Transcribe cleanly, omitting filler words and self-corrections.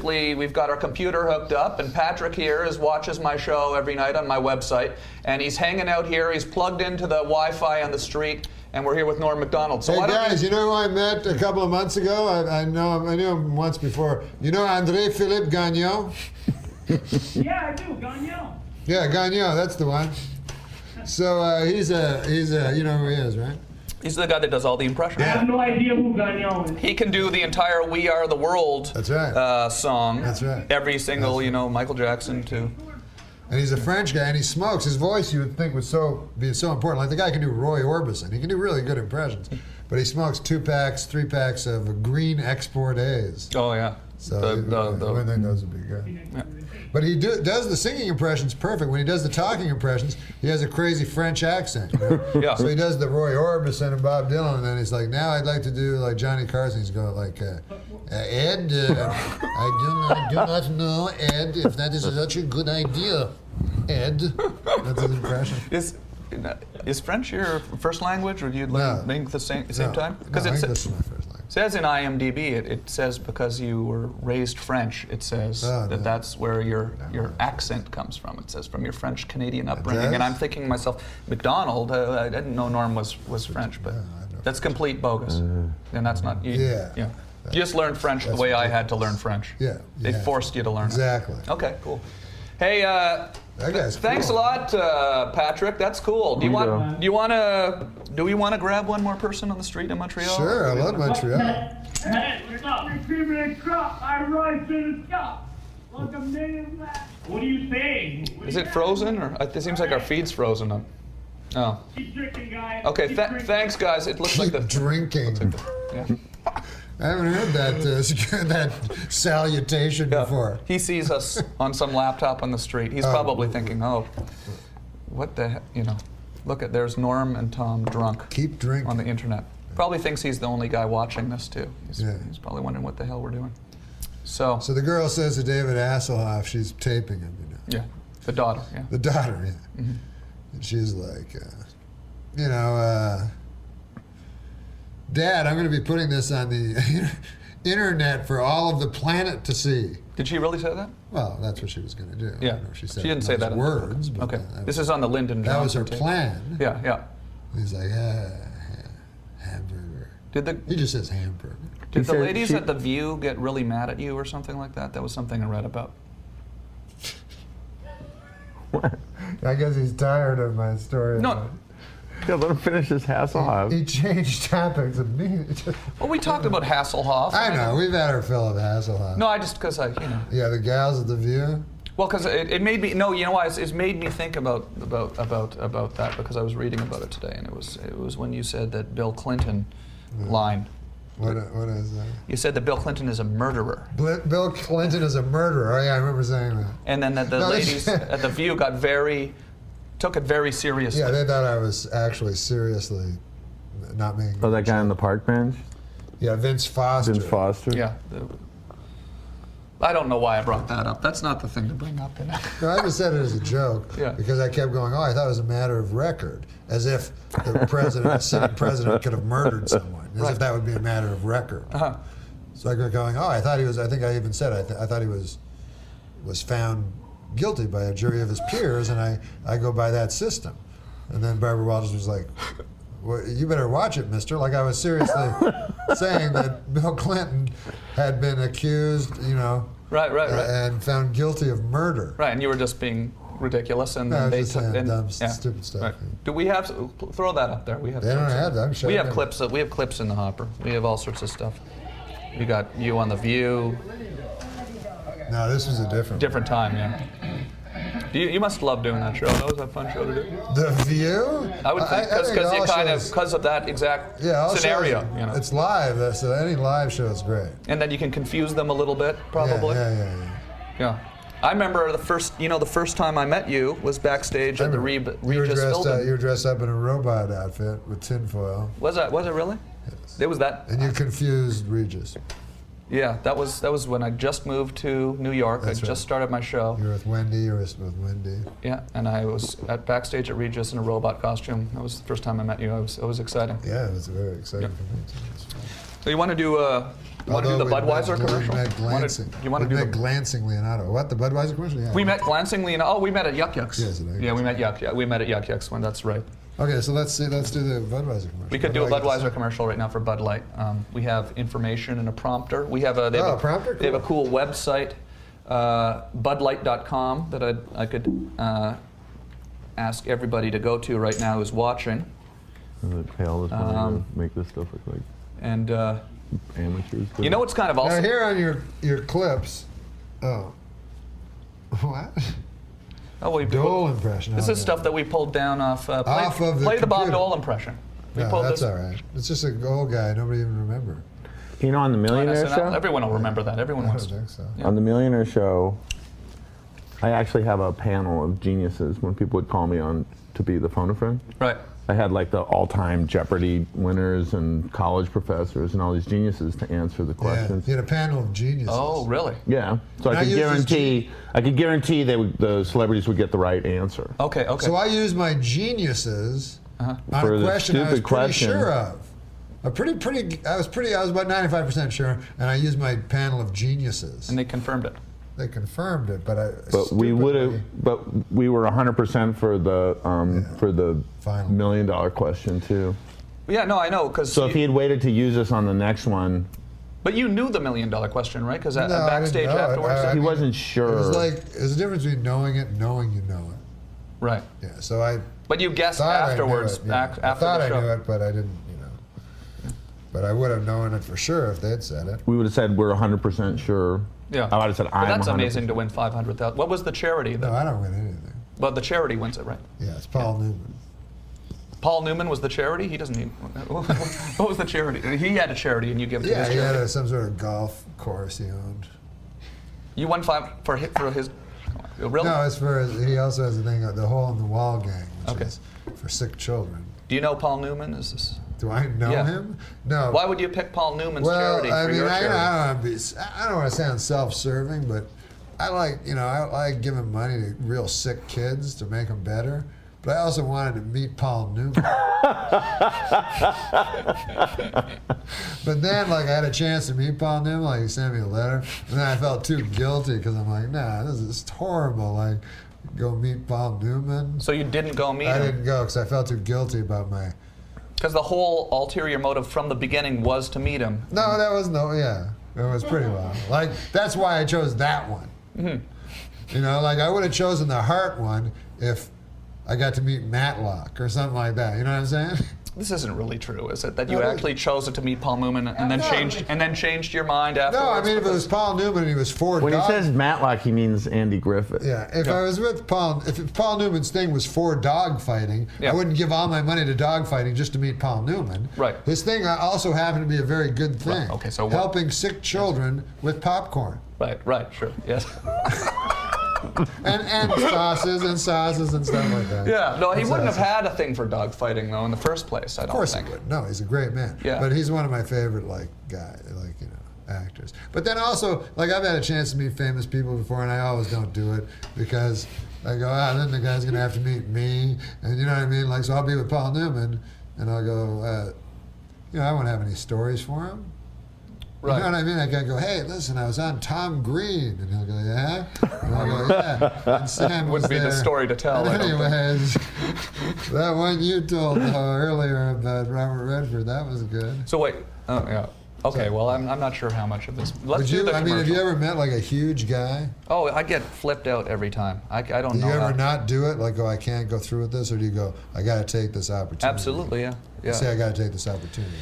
basically, we've got our computer hooked up, and Patrick here watches my show every night on my website, and he's hanging out here. He's plugged into the Wi-Fi on the street, and we're here with Norm MacDonald. So hey guys, you know who I met a couple of months ago? I knew him once before. You know André-Philippe Gagnon? Yeah, I do, Gagnon. Yeah, Gagnon, that's the one. So he's a, you know who he is, right? He's the guy that does all the impressions. I have no idea who Gagnon is. He can do the entire "We Are the World" That's right. Song. That's right. Every single, Michael Jackson too. And he's a French guy, and he smokes. His voice, you would think, would be so important. Like the guy can do Roy Orbison. He can do really good impressions. But he smokes 2-packs, 3-packs of green export A's. Oh yeah. So one thing those would be good. Yeah. But he does the singing impressions perfect. When he does the talking impressions, he has a crazy French accent. Yeah. So he does the Roy Orbison and Bob Dylan, and then he's like, now I'd like to do like Johnny Carson. He's going like, Ed, I do not know, Ed, if that is such a good idea, Ed. That's his impression. Is French your first language, or do you learn English the same time? Because English is my first language. It says in IMDb, it says because you were raised French, it says that's where your accent comes from. It says from your French-Canadian upbringing. And I'm thinking to myself, MacDonald, I didn't know Norm was French, but that's complete bogus. And that's not, you just learned French the way I had to learn French. Yeah. They forced you to learn Exactly. it. Okay, cool. Hey, thanks cool. a lot, Patrick. That's cool. Do we want to grab one more person on the street in Montreal? Sure, I love Montreal. Hey, stop retrieving a crop. I rise to the top. Like a million last. What are you saying? Is it frozen, or it seems like our feed's frozen up? Oh. Keep drinking, guys. Okay, thanks, guys. It looks like the drinking. Yeah. I haven't heard that salutation before. He sees us on some laptop on the street. He's probably thinking, oh, what the heck, look at, there's Norm and Tom drunk. Keep drinking. On the internet. Probably thinks he's the only guy watching this too. He's probably wondering what the hell we're doing. So the girl says to David Hasselhoff, she's taping him, Yeah, the daughter, yeah. The daughter, yeah. Mm-hmm. And she's like, Dad, I'm going to be putting this on the internet for all of the planet to see. Did she really say that? Well, that's what she was going to do. Yeah. I don't know if she didn't say that in words. But okay. This is on the Lyndon Johnson. That was her tape. plan. Yeah, yeah. He's like, hamburger. He just says hamburger. Did the ladies at The View get really mad at you or something like that? That was something I read about. What? I guess he's tired of my story. No. Yeah, let him finish his Hasselhoff. He changed topics immediately. Well, we talked about Hasselhoff. I know, we've had our fill of Hasselhoff. No, because Yeah, the gals at The View? Well, because it made me, no, you know why? It's made me think about that, because I was reading about it today, and it was when you said that Bill Clinton line. What is that? You said that Bill Clinton is a murderer. Bill Clinton is a murderer. Oh yeah, I remember saying that. And then the ladies at The View took it very seriously. Yeah, they thought I was actually seriously not making. Oh, that guy on the park bench? Yeah, Vince Foster. Vince Foster? Yeah. I don't know why I brought that up. That's not the thing to bring up. No, I just said it as a joke because I kept going, I thought it was a matter of record, as if the sitting president could have murdered someone, as if that would be a matter of record. Uh-huh. So I kept going, I thought he was, I think I even said, I thought he was found guilty by a jury of his peers, and I go by that system. And then Barbara Walters was like, well, you better watch it, mister. Like I was seriously saying that Bill Clinton had been accused, Right. and found guilty of murder. Right, and you were just being ridiculous, and then they took dumb, stupid stuff. Right. Do we have throw that up there? We have. They don't have that. I'm sure we have clips. We have clips in the hopper. We have all sorts of stuff. We got you on The View. No, this was a different time. Yeah. You must love doing that show. That was a fun show to do. The View? I would think because of that exact scenario. It's live, so any live show is great. And then you can confuse them a little bit, probably. Yeah. I remember the first time I met you was backstage at the Regis Philbin. You were dressed up in a robot outfit with tinfoil. Was it really? Yes. It was that. And you confused Regis. Yeah, that was when I just moved to New York. I just started my show. You were with Wendy. You were with Wendy. Yeah, and I was backstage at Regis in a robot costume. That was the first time I met you. It was exciting. Yeah, it was very exciting for me too. So you want to do You want to do the Budweiser commercial? We met glancing. You want to do met the... glancing Leonardo. What, the Budweiser commercial? Yeah. We met glancingly, oh, we met at Yuck Yucks. Yes, yeah, we met We met at Yuck Yucks one. That's right. Okay, so let's do the Budweiser commercial. We could do a Budweiser commercial right now for Bud Light. We have information and a prompter. We have a prompter. They have a cool website, budlight.com, that I could ask everybody to go to right now who's watching. Pay all this money to make this stuff look like and amateurs. you know what's kind of awesome? Now here on your clips, what? Oh, Dole impression. This is stuff that we pulled down off. Play the Bob Dole impression. No, that's all right. It's just a old guy. Nobody even remember. You know, on the Millionaire Show? Everyone will remember that. Everyone wants. I don't think so. Yeah. On the Millionaire Show, I actually have a panel of geniuses when people would call me on to be the phone a friend. Right. I had like the all-time Jeopardy winners and college professors and all these geniuses to answer the questions. You had a panel of geniuses. Oh, really? Yeah. So I could guarantee the celebrities would get the right answer. Okay. So I used my geniuses on For a the question I was stupid pretty question. sure of. I was about 95% sure, and I used my panel of geniuses. And they confirmed it. They confirmed it, but we were 100% for the Final. $1 million question too. Yeah, no, I know, because. So if he had waited to use us on the next one, but you knew the $1 million question, right? Because No, I didn't backstage know it. afterwards. he wasn't sure. There's a difference between knowing it and knowing you know it. Right. Yeah, so I But you guessed thought afterwards, I knew it. Yeah. after I thought the show. I knew it, but I didn't, But I would have known it for sure if they'd said it. We would have said we're 100% sure. Yeah. I would have said But I'm that's 100%. amazing to win $500,000. What was the charity? No, I don't win anything. Well, the charity wins it, right? Yeah, it's Paul Newman. Paul Newman was the charity? He doesn't need. What was the charity? He had a charity and you give it to Yeah, his he charity. had some sort of golf course he owned. You won for his. Really? No, it's for he also has a thing, the Hole in the Wall gang, which Okay. is for sick children. Do you know Paul Newman? Is this? Do I know Yeah. him? No. Why would you pick Paul Newman's Well, charity I for mean, your charity? I don't want to sound self-serving, but I like giving money to real sick kids to make them better. But I also wanted to meet Paul Newman. But then, I had a chance to meet Paul Newman. He sent me a letter, and then I felt too guilty because I'm like, nah, this is horrible. Go meet Paul Newman. So you didn't go meet I him? didn't go because I felt too guilty about my. Because the whole ulterior motive from the beginning was to meet him. No, that was it was pretty well. That's why I chose that one. Mm-hmm. I would have chosen the heart one if I got to meet Matlock or something like that. You know what I'm saying? This isn't really true, is it? That you No, actually chose it to meet Paul Newman and then changed your mind No, afterwards? I mean if it was Paul Newman and he was four When he dogs. says Matlock, he means Andy Griffith. Yeah, if I was with Paul, if Paul Newman's thing was for dog fighting, Yeah. I wouldn't give all my money to dog fighting just to meet Paul Newman. Right. His thing also happened to be a very good thing. Right, okay, so what- helping sick children with popcorn. Right, sure, yes. and sauces and stuff like that. Yeah, no, he And wouldn't have sauces. had a thing for dog fighting though in the first place. I don't Of course think. he would. No, he's a great man. Yeah. But he's one of my favorite actors. But then also, I've had a chance to meet famous people before, and I always don't do it because I go, then the guy's gonna have to meet me, and you know what I mean. So I'll be with Paul Newman, and I'll go, I won't have any stories for him. Right. You know what I mean? I can go, hey, listen, I was on Tom Green. And he'll go, yeah? And I'll go, yeah. And Sam was Wouldn't be the there. story to tell, I And don't think. anyways, that one you told earlier about Robert Redford, that was good. So wait, oh yeah. Okay, well I'm not sure how much of this. Let's do the have commercial. you ever met a huge guy? Oh, I get flipped out every time. I don't Do know. you ever that. not do it? I can't go through with this? Or do you go, I got to take this opportunity? Absolutely, yeah. You say, I got to take this opportunity.